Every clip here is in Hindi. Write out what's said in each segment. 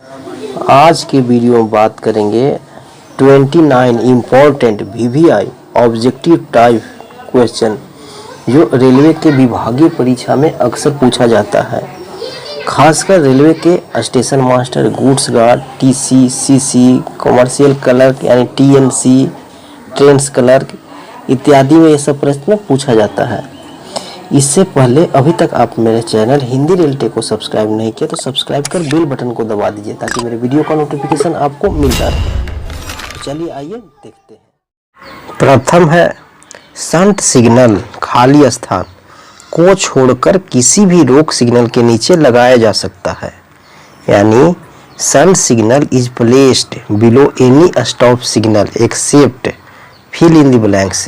आज के वीडियो में बात करेंगे 29 important VVI objective type question जो रेलवे के विभागीय परीक्षा में अक्सर पूछा जाता है। खासकर रेलवे के station master, goods guard, TC, CC, commercial clerk यानी टीएनसी, ट्रेन्स क्लर्क इत्यादि में ये सब प्रश्न पूछा जाता है। इससे पहले अभी तक आप मेरे चैनल हिंदी रेल टेक को सब्सक्राइब नहीं किया तो सब्सक्राइब कर बेल बटन को दबा दीजिए ताकि मेरे वीडियो का नोटिफिकेशन आपको मिलता रहे। तो चलिए आइए देखते हैं। प्रथम है शंट सिग्नल खाली स्थान को छोड़कर किसी भी रोक सिग्नल के नीचे लगाया जा सकता है, यानी shunt signal is placed below any stop signal except fill in the blanks.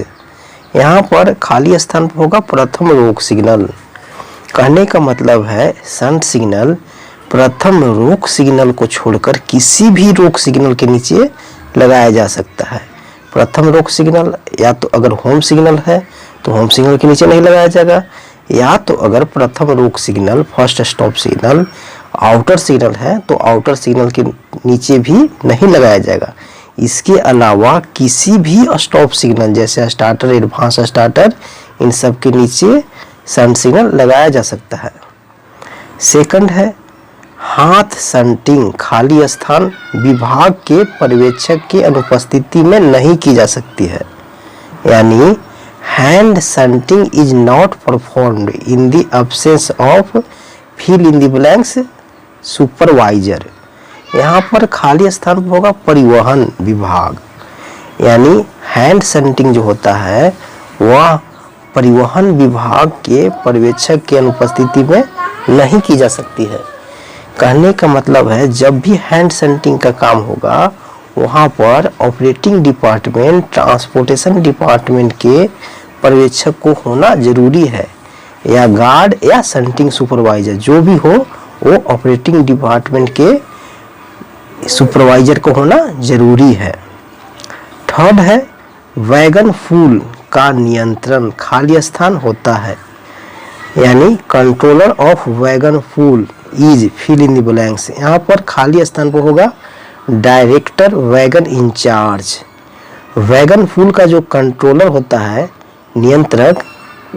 यहाँ पर खाली स्थान पर होगा प्रथम रोक सिग्नल। कहने का मतलब है शंट सिग्नल प्रथम रोक सिग्नल को छोड़कर किसी भी रोक सिग्नल के नीचे लगाया जा सकता है। प्रथम रोक सिग्नल या तो अगर होम सिग्नल है तो होम सिग्नल के नीचे नहीं लगाया जाएगा, या तो अगर प्रथम रोक signal first stop signal outer signal है तो आउटर सिग्नल के नीचे भी नहीं लगाया जाएगा। इसके अलावा किसी भी स्टॉप सिग्नल जैसे स्टार्टर, एडवांस स्टार्टर, इन सब के नीचे शंट सिग्नल लगाया जा सकता है। सेकंड है हाथ शंटिंग खाली स्थान विभाग के पर्यवेक्षक के अनुपस्थिति में नहीं की जा सकती है, यानी hand shunting is not performed in the absence of fill in the blanks supervisor. यहाँ पर खाली स्थान पर होगा परिवहन विभाग, यानी हैंड शंटिंग जो होता है वह परिवहन विभाग के पर्यवेक्षक के अनुपस्थिति में नहीं की जा सकती है। कहने का मतलब है जब भी हैंड शंटिंग का काम होगा वहाँ पर ऑपरेटिंग डिपार्टमेंट, ट्रांसपोर्टेशन डिपार्टमेंट के पर्यवेक्षक को होना जरूरी है, या गार्ड या शंटिंग सुपरवाइजर जो भी हो वो ऑपरेटिंग डिपार्टमेंट के सुपरवाइजर को होना जरूरी है। थर्ड है वैगन फूल का नियंत्रण खाली स्थान होता है, यानी controller of wagon flow is fill in the blanks. यहाँ पर खाली स्थान पर होगा director wagon incharge. Wagon flow का जो कंट्रोलर होता है, नियंत्रक,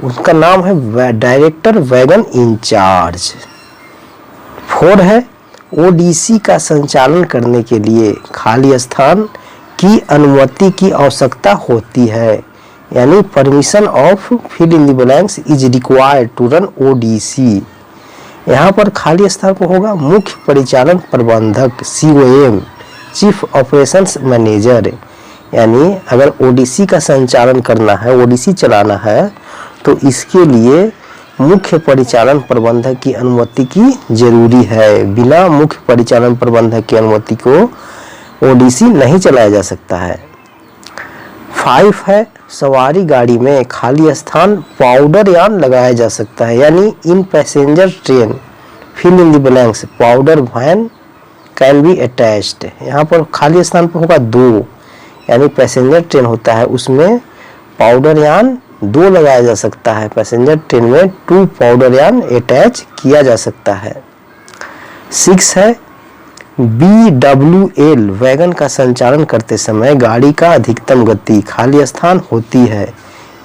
उसका नाम है डायरेक्टर वैगन इंचार्ज। फोर है ओडीसी का संचालन करने के लिए खाली स्थान की अनुमति की आवश्यकता होती है, यानी permission of fill in the blanks is required to run ODC. यहाँ पर खाली स्थान पर होगा मुख्य परिचालन प्रबंधक COM, चीफ ऑपरेशंस मैनेजर। यानी अगर ओडीसी का संचालन करना है, ओडीसी चलाना है तो इसके लिए मुख्य परिचालन प्रबंधक की अनुमति की जरूरी है। बिना मुख्य परिचालन प्रबंधक की अनुमति को ओडीसी नहीं चलाया जा सकता है। 5 है सवारी गाड़ी में खाली स्थान पाउडर यान लगाया जा सकता है, यानी in passenger train fill in the blanks powder van can be attached. यहाँ पर खाली स्थान पर होगा 2, यानी पैसेंजर ट्रेन होता है उसमें पाउडर यान 2 लगाया जा सकता है। पैसेंजर ट्रेन में 2 पाउडर यान अटैच किया जा सकता है। 6 है BWL वैगन का संचालन करते समय गाड़ी का अधिकतम गति खाली स्थान होती है,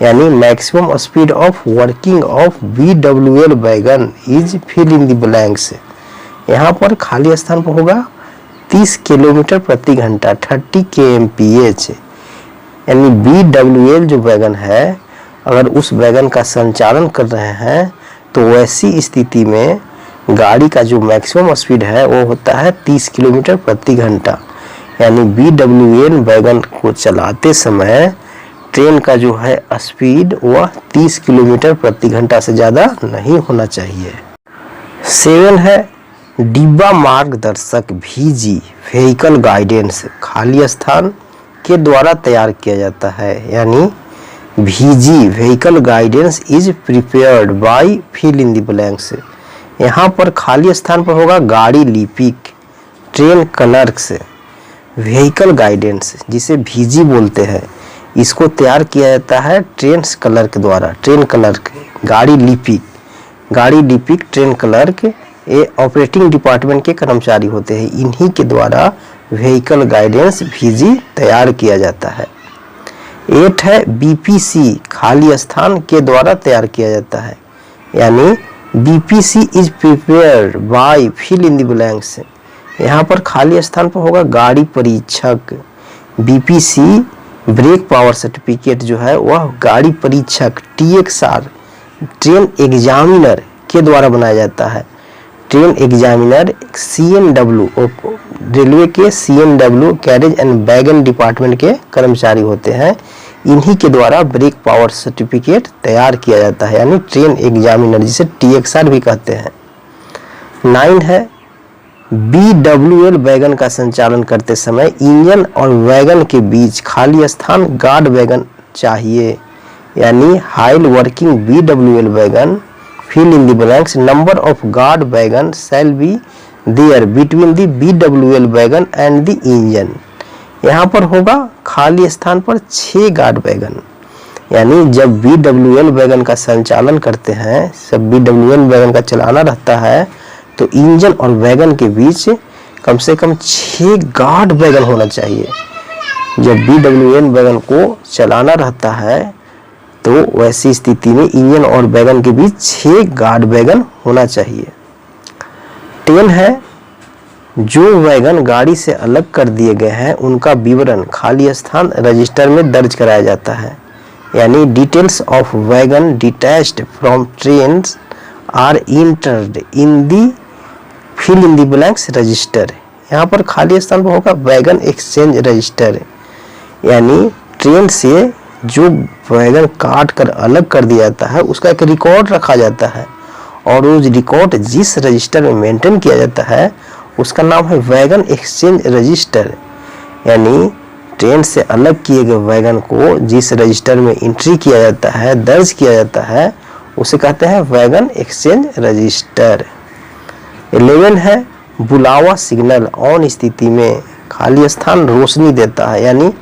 यानी maximum speed of working of BWL wagon is fill in the blanks. यहाँ पर खाली स्थान पर होगा 30 किलोमीटर प्रति घंटा 30 kmph, यानी BWL जो वैगन है अगर उस वैगन का संचालन कर रहे हैं तो वैसी स्थिति में गाड़ी का जो मैक्सिमम स्पीड है वो होता है 30 किलोमीटर प्रति घंटा, यानी BWL वैगन को चलाते समय ट्रेन का जो है स्पीड वह 30 किलोमीटर प्रति घंटा से ज़्यादा नहीं होना चाहिए। 7 है डिब्बा मार्गदर्शक VG व्हीकल गाइडेंस खाली स्थान के द्वारा तैयार किया जाता है, यानी VG vehicle guidance is prepared by fill in the blanks. यहाँ पर खाली स्थान पर होगा गाड़ी लिपिक, ट्रेन क्लर्क्स। व्हीकल गाइडेंस जिसे VG बोलते हैं इसको तैयार किया जाता है ट्रेन क्लर्क द्वारा। ट्रेन क्लर्क गाड़ी लिपिक ट्रेन क्लर्क ये ऑपरेटिंग डिपार्टमेंट के कर्मचारी होते हैं। इन्हीं के द्वारा व्हीकल गाइडेंस VG तैयार किया जाता है। 8 है BPC, खाली स्थान के द्वारा तैयार किया जाता है, यानी BPC is prepared by fill in the blanks. यहाँ पर खाली स्थान पर होगा गाड़ी परीक्षक। BPC ब्रेक पावर सर्टिफिकेट जो है वह गाड़ी परीक्षक TXR ट्रेन एग्जामिनर के द्वारा बनाया जाता है। ट्रेन एग्जामिनर CNW रेलवे के CNW carriage and wagon department के कर्मचारी होते हैं। इन्हीं के द्वारा ब्रेक पावर सर्टिफिकेट तैयार किया जाता है, यानी ट्रेन एग्जामिनर, जिसे TXR भी कहते हैं। 9 है BWL वैगन का संचालन करते समय इंजन और वैगन के बीच खाली स्थान गार्ड वैगन चाहिए, यानी while working BWL wagon fill in the blanks, number of guard wagon shall be there between the BWL wagon and the engine। यहाँ पर होगा खाली स्थान पर 6 गार्ड वैगन, यानी जब BWL वैगन का संचालन करते हैं, सब BWL वैगन का चलाना रहता है, तो इंजन और वैगन के बीच कम से कम 6 गार्ड वैगन होना चाहिए। जब BWL वैगन को चलाना रहता है तो वैसी स्थिति में इंजन और वैगन के बीच 6 गार्ड वैगन होना चाहिए। 10 है जो वैगन गाड़ी से अलग कर दिए गए हैं उनका विवरण खाली स्थान रजिस्टर में दर्ज कराया जाता है, यानी details of wagon detached from trains are entered in the fill in the blanks register. यहाँ पर खाली स्थान पर होगा वैगन एक्सचेंज रजिस्टर, यानी ट्रेन से जो वैगन काट कर अलग कर दिया जाता है उसका एक रिकॉर्ड रखा जाता है, और उस रिकॉर्ड जिस रजिस्टर में मेंटेन किया जाता है उसका नाम है वैगन एक्सचेंज रजिस्टर। यानी ट्रेन से अलग किए गए वैगन को जिस रजिस्टर में एंट्री किया जाता है, दर्ज किया जाता है, उसे कहते हैं वैगन एक्सचेंज रजिस्टर। 11 है बुलावा सिग्नल ऑन स्थिति में खाली स्थान रोशनी देता है, यानी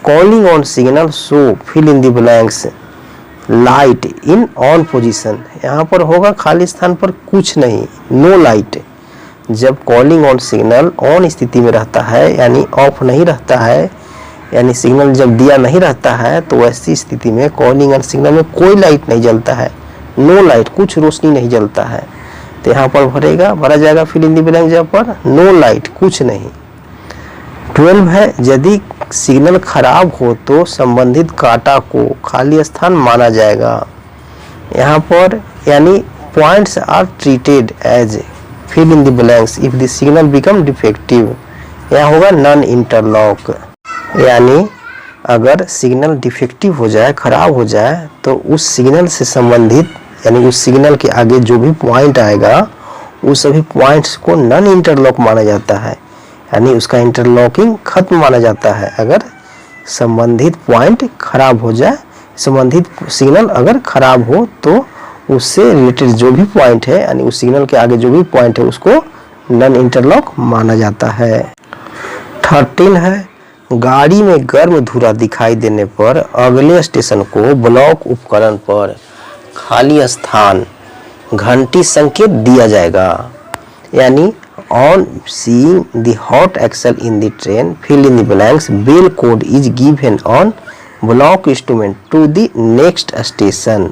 calling on signal show fill in the blanks light in on position. यहाँ पर होगा खाली स्थान पर कुछ नहीं, नो लाइट। जब कॉलिंग ऑन सिग्नल ऑन स्थिति में रहता है, यानी ऑफ नहीं रहता है, यानी सिग्नल जब दिया नहीं रहता है, तो वैसी स्थिति में कॉलिंग ऑन सिग्नल में कोई लाइट नहीं जलता है, नो लाइट, कुछ रोशनी नहीं जलता है। तो यहाँ पर भरा जाएगा फिल इन द ब्लैंक, जहाँ पर नो लाइट, कुछ नहीं। 12 है यदि सिग्नल खराब हो तो संबंधित काटा को खाली स्थान माना जाएगा। यहाँ पर यानी points are treated as fill in the blanks if the signal become defective. यहाँ होगा नॉन इंटरलॉक, यानी अगर सिग्नल डिफेक्टिव हो जाए, खराब हो जाए, तो उस सिग्नल से संबंधित, यानी उस सिग्नल के आगे जो भी पॉइंट आएगा उस सभी पॉइंट्स को नॉन इंटरलॉक माना जाता है, यानी उसका इंटरलॉकिंग खत्म माना जाता है अगर संबंधित पॉइंट खराब हो जाए। संबंधित सिग्नल अगर खराब हो तो उससे रिलेटेड जो भी पॉइंट है, यानी उस सिग्नल के आगे जो भी पॉइंट है, उसको नॉन इंटरलॉक माना जाता है। 13 है गाड़ी में गर्म धुआं दिखाई देने पर अगले स्टेशन को ब्लॉक उपकरण पर खाली स्थान घंटी संकेत दिया जाएगा, यानी on seeing the hot axle in the train fill in the blanks bell code is given on block instrument to the next station।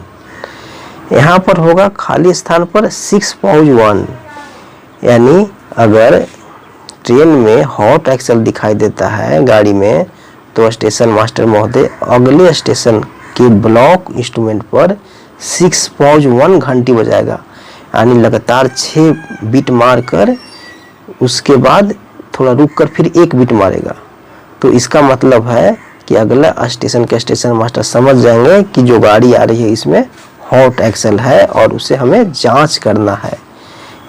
यहाँ पर होगा खाली स्थान पर 6 पाउच 1, यानी अगर ट्रेन में हॉट एक्सल दिखाई देता है गाड़ी में, तो स्टेशन मास्टर महोदय अगले स्टेशन के ब्लॉक इंस्ट्रूमेंट पर 6 पाउच 1 घंटी बजाएगा, यानी लगातार 6 बीट मारकर उसके बाद थोड़ा रुक कर फिर 1 बीट मारेगा। तो इसका मतलब है कि अगला स्टेशन के स्टेशन मास्टर समझ जाएंगे कि जो गाड़ी आ रही है इसमें हॉट एक्सल है और उसे हमें जांच करना है।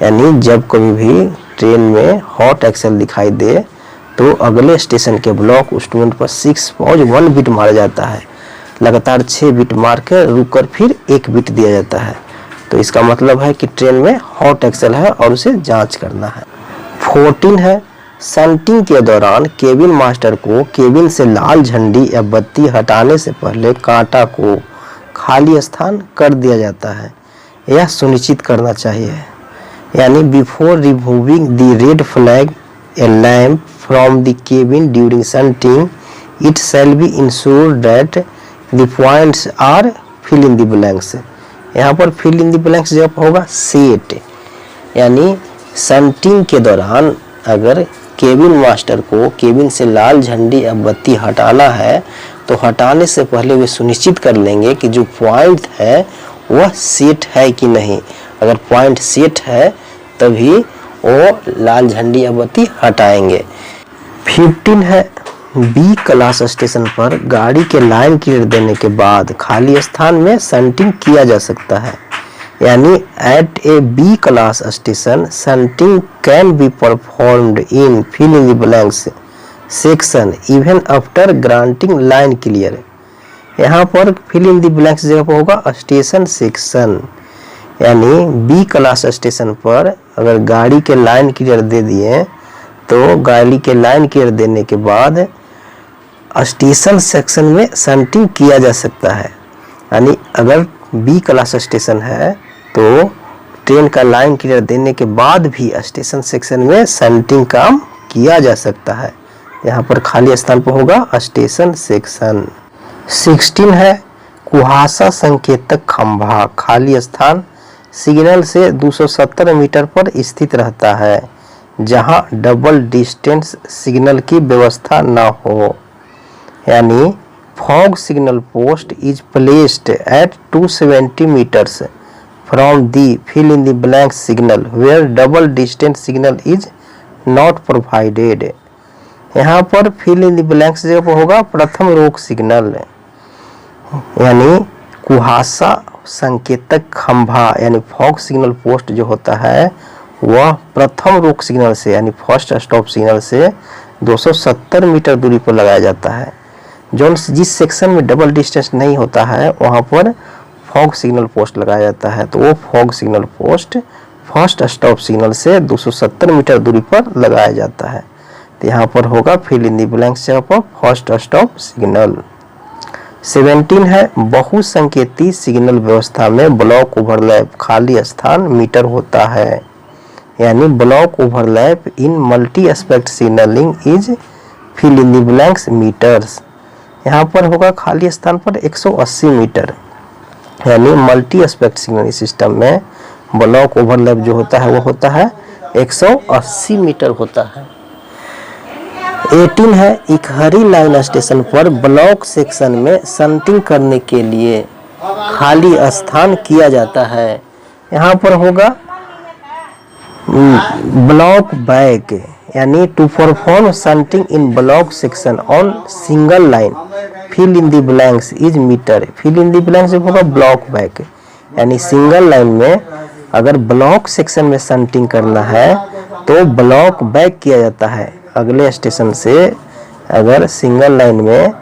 यानी जब कभी भी ट्रेन में हॉट एक्सल दिखाई दे तो अगले स्टेशन के ब्लॉक इंस्ट्रूमेंट पर 6 पाउच 1 बीट मारा जाता है, लगातार 6 बीट मार कर रुक कर फिर 1 बीट दिया जाता है। तो इसका मतलब है कि ट्रेन में हॉट एक्सल है और उसे जांच करना है। 14 है शंटिंग के दौरान केबिन मास्टर को केबिन से लाल झंडी या बत्ती हटाने से पहले कांटा को खाली स्थान कर दिया जाता है। यह सुनिश्चित करना चाहिए यानी before removing the red flag a lamp from the cabin during shunting it shall be ensure that the points are fill in the blanks. यहाँ पर फिल इन द ब्लैंक्स जब होगा सेट, यानी सनटिंग के दौरान अगर केबिन मास्टर को केबिन से लाल झंडी या बत्ती हटाना है तो हटाने से पहले वे सुनिश्चित कर लेंगे कि जो पॉइंट है वह सेट है कि नहीं। अगर पॉइंट सेट है तभी वो लाल झंडी या बत्ती हटाएंगे। 15 है, बी क्लास स्टेशन पर गाड़ी के लाइन क्लियर देने के बाद खाली स्थान में सनटिंग किया जा सकता है। यानी at a B class station shunting can be performed in fill in the blanks section even after granting line clear. यहाँ पर फिल इन द ब्लैंक्स जगह पर होगा स्टेशन सेक्शन, यानी बी क्लास स्टेशन पर अगर गाड़ी के लाइन क्लियर दे दिए तो गाड़ी के लाइन क्लियर देने के बाद स्टेशन सेक्शन में सनटिंग किया जा सकता है। यानी अगर बी क्लास स्टेशन है तो ट्रेन का लाइन क्लियर देने के बाद भी स्टेशन सेक्शन में सनटिंग काम किया जा सकता है। यहाँ पर खाली स्थान पर होगा स्टेशन सेक्शन। 16 है, कुहासा संकेतक खंभा खाली स्थान सिग्नल से 270 मीटर पर स्थित रहता है जहां डबल डिस्टेंस सिग्नल की व्यवस्था न हो। यानी fog signal post is placed at 270 metres from the fill in the blank signal where double distance signal is not provided. यहाँ पर फिल इन द ब्लैंक्स जगह होगा प्रथम रोक सिग्नल, यानी कुहासा संकेतक खंभा यानी फॉग सिग्नल पोस्ट जो होता है वह प्रथम रोक सिग्नल से यानी फर्स्ट स्टॉप सिग्नल से 270 मीटर दूरी पर लगाया जाता है। जिस सेक्शन में डबल डिस्टेंस नहीं होता है वहाँ पर फॉग सिग्नल पोस्ट लगाया जाता है, तो वो fog signal post first stop signal से 270 मीटर दूरी पर लगाया जाता है। तो यहाँ पर होगा फिल इन द ब्लैंक्स जगह पर फर्स्ट स्टॉप सिग्नल। 17 है, बहुसंकेती सिग्नल व्यवस्था में ब्लॉक ओवरलैप खाली स्थान मीटर होता है। यानी block overlap in multi aspect signalling is fill in the blanks metres. यहाँ पर होगा खाली स्थान पर 180 मीटर। यानी मल्टी एस्पेक्ट सिग्नलिंग सिस्टम में ब्लॉक ओवरलैप जो होता है वो होता है 180 मीटर होता है। 18 है, इकहरी लाइन स्टेशन पर ब्लॉक सेक्शन में सनटिंग करने के लिए खाली स्थान किया जाता है। यहाँ पर होगा ब्लॉक बैक, यानी to perform shunting in block section on single line fill in the blanks is meter. Fill in the blanks होगा ब्लॉक बैक, यानी सिंगल लाइन में अगर ब्लॉक सेक्शन में सनटिंग करना है तो ब्लॉक बैक किया जाता है अगले स्टेशन से। अगर सिंगल लाइन में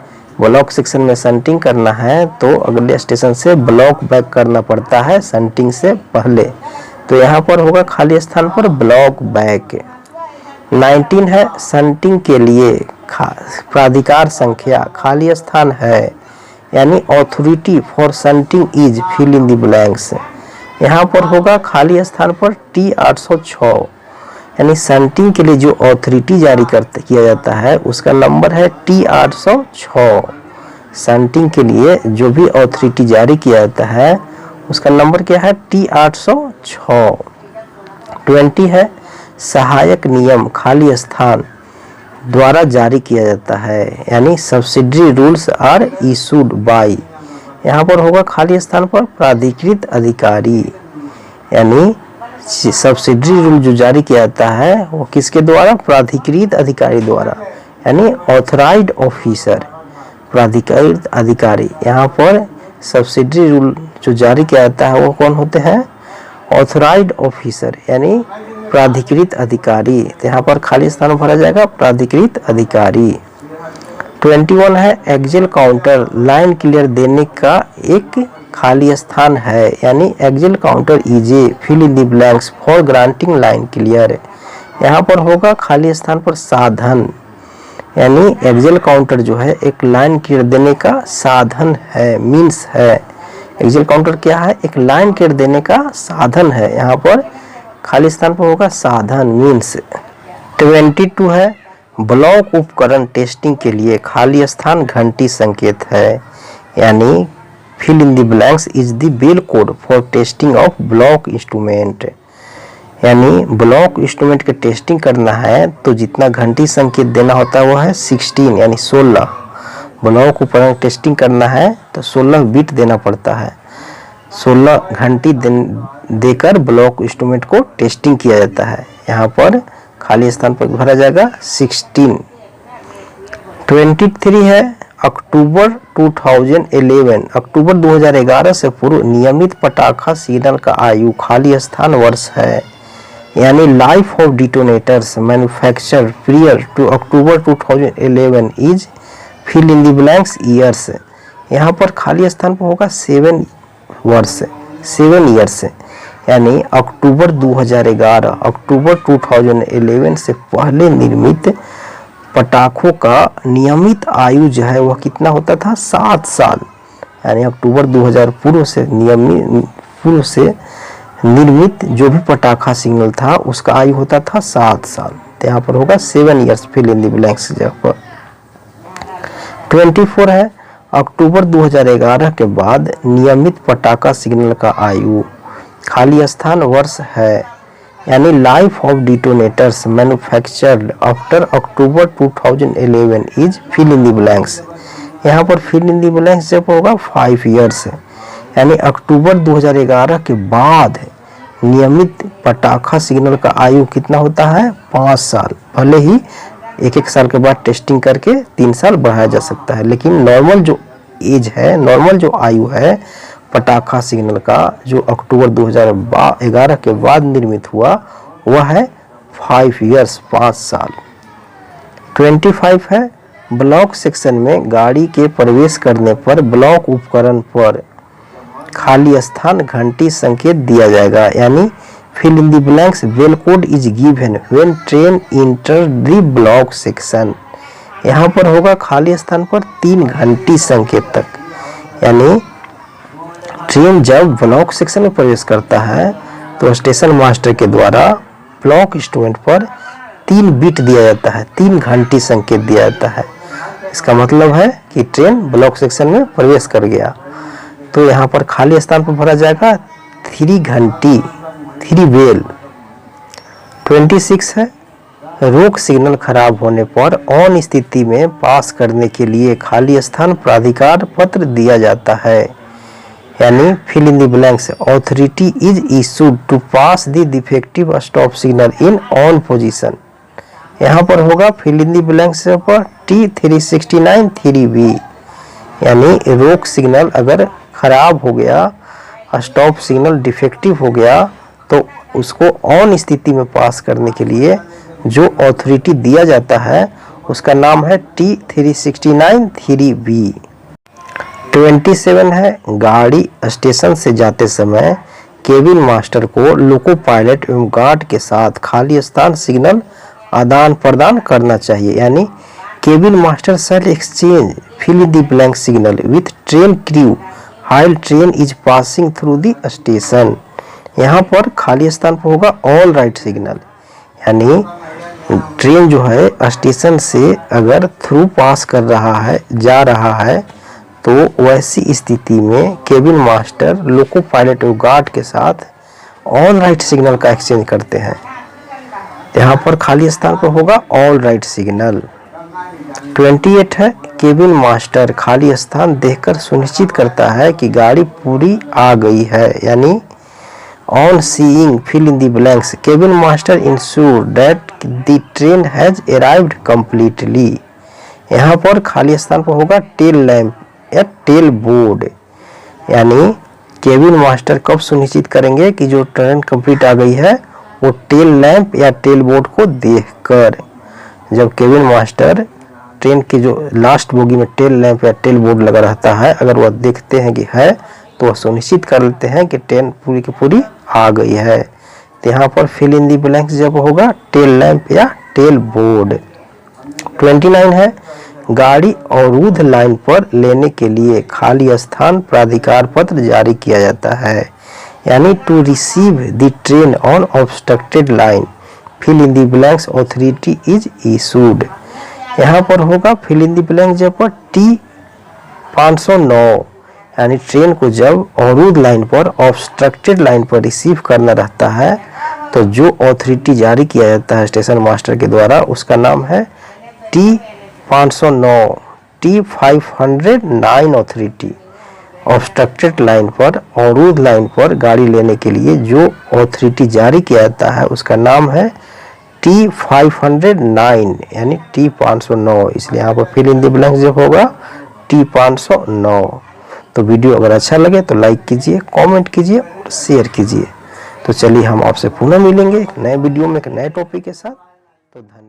ब्लॉक सेक्शन में सनटिंग करना है तो अगले स्टेशन से ब्लॉक बैक करना पड़ता है सनटिंग से पहले। तो यहाँ पर होगा खाली स्थान पर ब्लॉक बैक। 19 है, सनटिंग के लिए प्राधिकार संख्या खाली स्थान है, यानी authority for shunting is fill in the blanks. यहाँ पर होगा खाली स्थान पर T 806, यानी सनटिंग के लिए जो ऑथोरिटी जारी किया जाता है उसका नंबर है T 806। सनटिंग के लिए जो भी ऑथोरिटी जारी किया जाता है उसका नंबर क्या है T 806। 20 है, सहायक नियम खाली स्थान द्वारा जारी किया जाता है, यानी subsidiary rules are issued by. यहाँ पर होगा खाली स्थान पर प्राधिकृत अधिकारी, यानी सब्सिडरी रूल जो जारी किया जाता है वो किसके द्वारा? प्राधिकृत अधिकारी द्वारा, यानी ऑथराइज्ड ऑफिसर, प्राधिकृत अधिकारी। यहाँ पर सब्सिडरी रूल जो जारी किया जाता है वो कौन होते हैं? ऑथराइज्ड ऑफिसर, यानी प्राधिकृत अधिकारी। तो यहाँ पर खाली स्थान भरा जाएगा प्राधिकृत अधिकारी। 21 है, एक्सेल काउंटर लाइन क्लियर देने का एक खाली स्थान है, यानी axle counter is fill in the blanks for granting line clear. यहाँ पर होगा खाली स्थान पर साधन, यानी एक्सेल काउंटर जो है एक लाइन क्लियर देने का साधन है, मीन्स है। एक्सेल काउंटर क्या है? एक लाइन क्लियर देने का साधन है। यहाँ पर खाली स्थान पर होगा साधन मीन्स। 22 है ब्लॉक उपकरण टेस्टिंग के लिए खाली स्थान घंटी संकेत है, यानी fill in the blanks is the bell code for testing of block instrument, यानी ब्लॉक इंस्ट्रूमेंट के टेस्टिंग करना है तो जितना घंटी संकेत देना होता है वो है 16 यानी 16। ब्लॉक उपकरण टेस्टिंग करना है तो 16 बिट देना पड़ता है, 16 घंटी देकर ब्लॉक इंस्ट्रूमेंट को टेस्टिंग किया जाता है। यहाँ पर खाली स्थान पर भरा जाएगा 16। 23 है अक्टूबर 2011 अक्टूबर 2011 से पूर्व नियमित पटाखा सिग्नल का आयु खाली स्थान वर्ष है, यानी life of detonators manufacture prior to October 2011 is fill in the blanks years. यहाँ पर खाली स्थान पर होगा 7 वर्ष 7 ईयर्स, यानी अक्टूबर 2011 अक्टूबर 2011 से पहले निर्मित पटाखों का नियमित आयु जो है वह कितना होता था 7 साल, यानी अक्टूबर 2000 पूर्व से निर्मित जो भी पटाखा सिग्नल था उसका आयु होता था 7 साल, तो यहाँ पर होगा 7 years fill in the blanks जगह पर। 24 है अक्टूबर 2011 के बाद नियमित पटाखा सिग्नल का आयु खाली स्थान वर्ष है, यानी life of detonators manufactured after October 2011 is fill in the blanks. यहाँ पर फिल इन द ब्लैंक्स जब होगा 5 ईयर्स, यानी अक्टूबर 2011 के बाद नियमित पटाखा सिग्नल का आयु कितना होता है 5 साल। भले ही एक साल के बाद टेस्टिंग करके 3 साल बढ़ाया जा सकता है, लेकिन नॉर्मल जो एज है, नॉर्मल जो आयु है पटाखा सिग्नल का जो अक्टूबर 2011 के बाद निर्मित हुआ वह है 5 ईयर्स 5 साल। 25 है ब्लॉक सेक्शन में गाड़ी के प्रवेश करने पर ब्लॉक उपकरण पर खाली स्थान घंटी संकेत दिया जाएगा, यानी fill in the blanks bell code is given when train enter the block section. यहाँ पर होगा खाली स्थान पर 3 घंटी संकेत तक, यानी ट्रेन जब ब्लॉक सेक्शन में प्रवेश करता है तो स्टेशन मास्टर के द्वारा ब्लॉक इंस्ट्रूमेंट पर 3 बिट दिया जाता है, 3 घंटी संकेत दिया जाता है। इसका मतलब है कि ट्रेन ब्लॉक सेक्शन में प्रवेश कर गया, तो यहाँ पर खाली स्थान पर भरा जाएगा 3 घंटी 3 बेल। 26 है रोक सिग्नल खराब होने पर ऑन स्थिति में पास करने के लिए खाली स्थान प्राधिकार पत्र दिया जाता है, यानी fill in the blanks authority is issued to pass the defective stop signal in on position. यहाँ पर होगा फिल इन द ब्लैंक्स पर T369 3B, यानी रोक सिग्नल अगर खराब हो गया, स्टॉप सिग्नल डिफेक्टिव हो गया तो उसको ऑन स्थिति में पास करने के लिए जो ऑथोरिटी दिया जाता है उसका नाम है T369 3B। 27 है गाड़ी स्टेशन से जाते समय केबिन मास्टर को लोको पायलट एवं गार्ड के साथ खाली स्थान सिग्नल आदान प्रदान करना चाहिए, यानी cabin master shall exchange fill in the blank signal with train crew while train is passing through the station. यहाँ पर खाली स्थान पर होगा ऑल राइट सिग्नल, यानी ट्रेन जो है स्टेशन से अगर थ्रू पास कर रहा है जा रहा है तो वैसी स्थिति में केबिन मास्टर लोको पायलट और गार्ड के साथ ऑल राइट सिग्नल का एक्सचेंज करते हैं। यहाँ पर खाली स्थान पर होगा ऑल राइट सिग्नल। 28 है केबिन मास्टर खाली स्थान देखकर सुनिश्चित करता है कि गाड़ी पूरी आ गई है, यानी on seeing fill in the blanks cabin master ensure that the train has arrived completely. यहाँ पर खाली स्थान पर होगा टेल लैंप या टेल बोर्ड, यानी केबिन मास्टर कब सुनिश्चित करेंगे कि जो ट्रेन कंप्लीट आ गई है वो टेल लैंप या टेल बोर्ड को देखकर। जब केबिन मास्टर ट्रेन के जो लास्ट बोगी में टेल लैंप या टेल बोर्ड लगा रहता है, अगर वह देखते हैं कि है तो वह सुनिश्चित कर लेते हैं कि ट्रेन पूरी की पूरी आ गई है। तो यहाँ पर फिल इन दी ब्लैंक्स जब होगा टेल लैंप या टेल बोर्ड। 29 है गाड़ी अवरुद्ध लाइन पर लेने के लिए खाली स्थान प्राधिकार पत्र जारी किया जाता है, यानी to receive the train on obstructed line fill in the blanks authority is issued. यहाँ पर होगा फिल इन द ब्लैंक जब पर टी 509 यानी ट्रेन को जब अवरुद्ध लाइन पर ऑब्स्ट्रक्टेड लाइन पर रिसीव करना रहता है तो जो ऑथोरिटी जारी किया जाता है स्टेशन मास्टर के द्वारा उसका नाम है T 509 T 509 authority. Obstructed line पर अवरुद्ध लाइन पर गाड़ी लेने के लिए जो ऑथोरिटी जारी किया जाता है उसका नाम है टी 509 यानी टी 509। इसलिए यहाँ पर फिल इन द ब्लैंक जब होगा टी 509। तो वीडियो अगर अच्छा लगे तो लाइक कीजिए, कमेंट कीजिए और शेयर कीजिए। तो चलिए हम आपसे पुनः मिलेंगे एक नए वीडियो में एक नए टॉपिक के साथ। तो धन्यवाद।